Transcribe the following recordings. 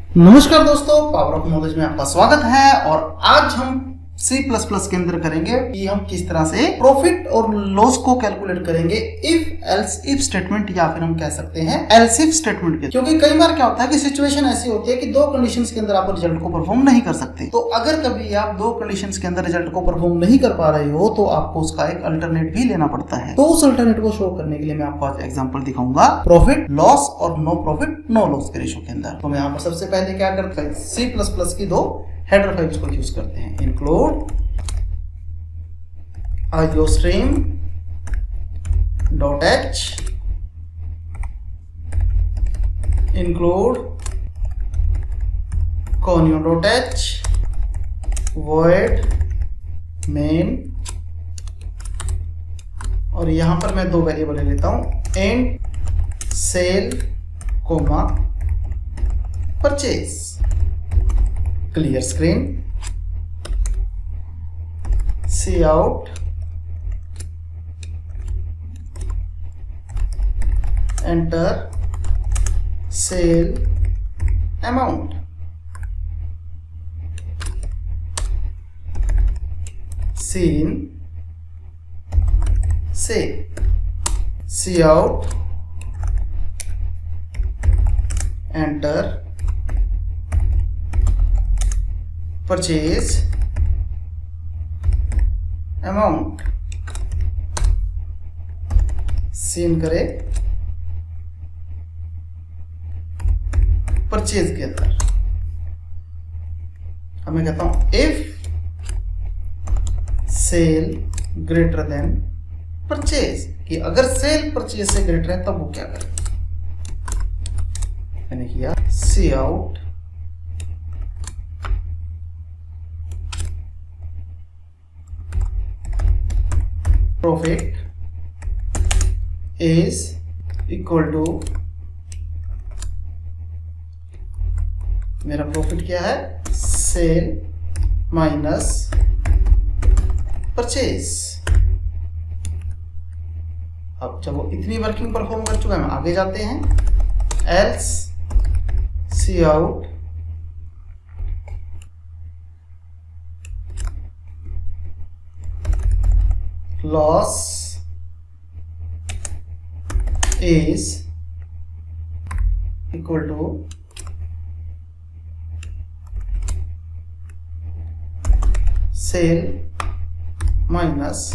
नमस्कार दोस्तों, power of knowledge में आपका स्वागत है। और आज हम C++ के अंदर करेंगे कि हम किस तरह से प्रॉफिट और लॉस को कैलकुलेट करेंगे इफ एल्स इफ स्टेटमेंट या फिर हम कह सकते हैं एल्स इफ स्टेटमेंट के। क्योंकि कई बार क्या होता है कि सिचुएशन ऐसी होती है कि दो कंडीशंस के अंदर आप रिजल्ट को परफॉर्म नहीं कर सकते। तो अगर कभी आप दो कंडीशंस के अंदर रिजल्ट को परफॉर्म नहीं कर पा रहे हो तो आपको उसका एक अल्टरनेट भी लेना पड़ता है। तो उस अल्टरनेट को शो करने के लिए मैं आपको आज एग्जाम्पल दिखाऊंगा प्रॉफिट लॉस और नो प्रॉफिट नो लॉस के रेशो के अंदर। तो मैं यहाँ पर सबसे पहले क्या करते हैं, C++ की दो हेडर फाइल्स को यूज करते हैं। include iostream.h include conio.h void main, और यहां पर मैं दो वेरिएबल ले लेता हूं and sell comma purchase. Clear screen, cout enter sell amount. Cin से cout enter purchase amount. Cin करे परचेज के अंदर अब मैं कहता हूं if sell greater than purchase, कि अगर सेल परचेज से ग्रेटर है तब वो क्या करे। मैंने किया cout profit is equal to, मेरा प्रॉफिट क्या है, सेल माइनस परचेज। अब जब वो इतनी वर्किंग परफॉर्म कर चुका है, हम आगे जाते हैं। Else cout loss is equal to sale minus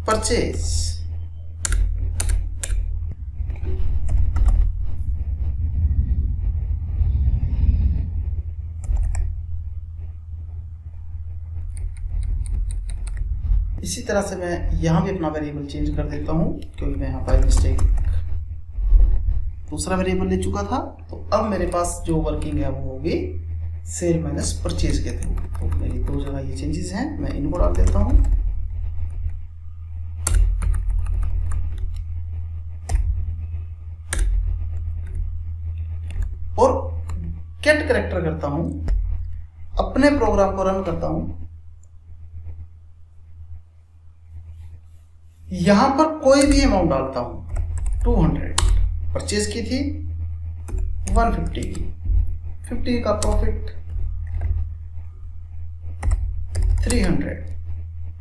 purchase। इसी तरह से मैं यहाँ भी अपना वेरिएबल चेंज कर देता हूँ, क्योंकि मैं यहाँ बाय मिस्टेक दूसरा वेरिएबल ले चुका था। तो अब मेरे पास जो वर्किंग है वो होगी सेल माइनस परचेज के थ्रू। तो मेरी दो जगह ये चेंजेस हैं, मैं इनको डाल देता हूँ। और गेट कैरेक्टर करता हूँ, अपने प्रोग्राम को रन करता हूँ। यहां पर कोई भी अमाउंट डालता हूं, 200 परचेज की थी, 150 की, 50 का प्रॉफिट, 300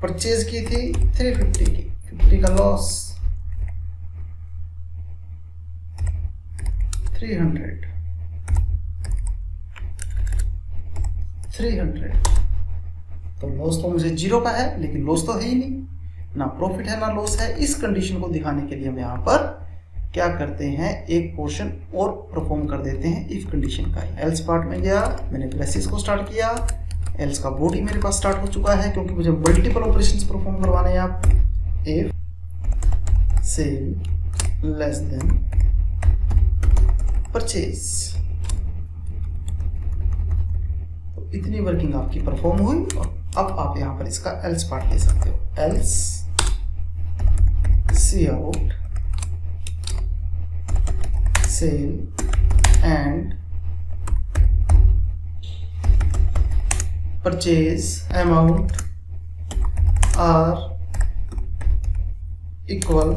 परचेज की थी, 350 की, 50 का लॉस, 300 तो लॉस तो मुझे 0 का है, लेकिन लॉस तो है ही नहीं, ना प्रॉफिट है ना लॉस है। इस कंडीशन को दिखाने के लिए हम यहाँ पर क्या करते हैं, एक पोर्शन और परफॉर्म कर देते हैं इफ कंडीशन का। एल्स पार्ट में गया, मैंने ब्रेसेस को स्टार्ट किया, एल्स का बॉडी मेरे पास स्टार्ट हो चुका है, क्योंकि मुझे मल्टीपल ऑपरेशंस परफॉर्म करवाने हैं। आप if sale less than purchase, तो इतनी वर्किंग आपकी परफॉर्म हुई। और अब आप यहाँ पर इसका एल्स पार्ट ले सकते हो। Else cout sale and purchase amount are equal,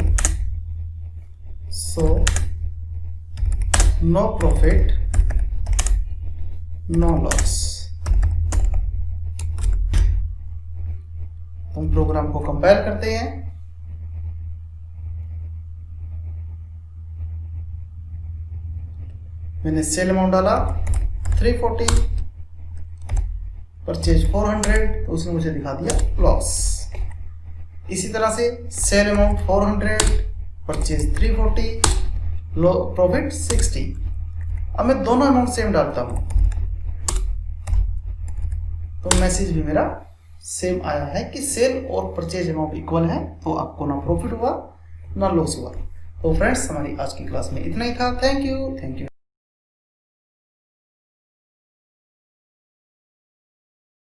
so no profit no loss. हम प्रोग्राम को कंपाइल करते हैं। मैंने सेल अमाउंट डाला 340, परचेज 400, तो उसने मुझे दिखा दिया लॉस। इसी तरह से सेल अमाउंट 400, परचेज 340, लो प्रॉफिट 60। अब मैं दोनों अमाउंट सेम डालता हूं तो मैसेज भी मेरा सेम आया है कि सेल और परचेज अमाउंट इक्वल है, तो आपको ना प्रॉफिट हुआ ना लॉस हुआ। तो फ्रेंड्स, हमारी आज की क्लास में इतना ही था। Thank you.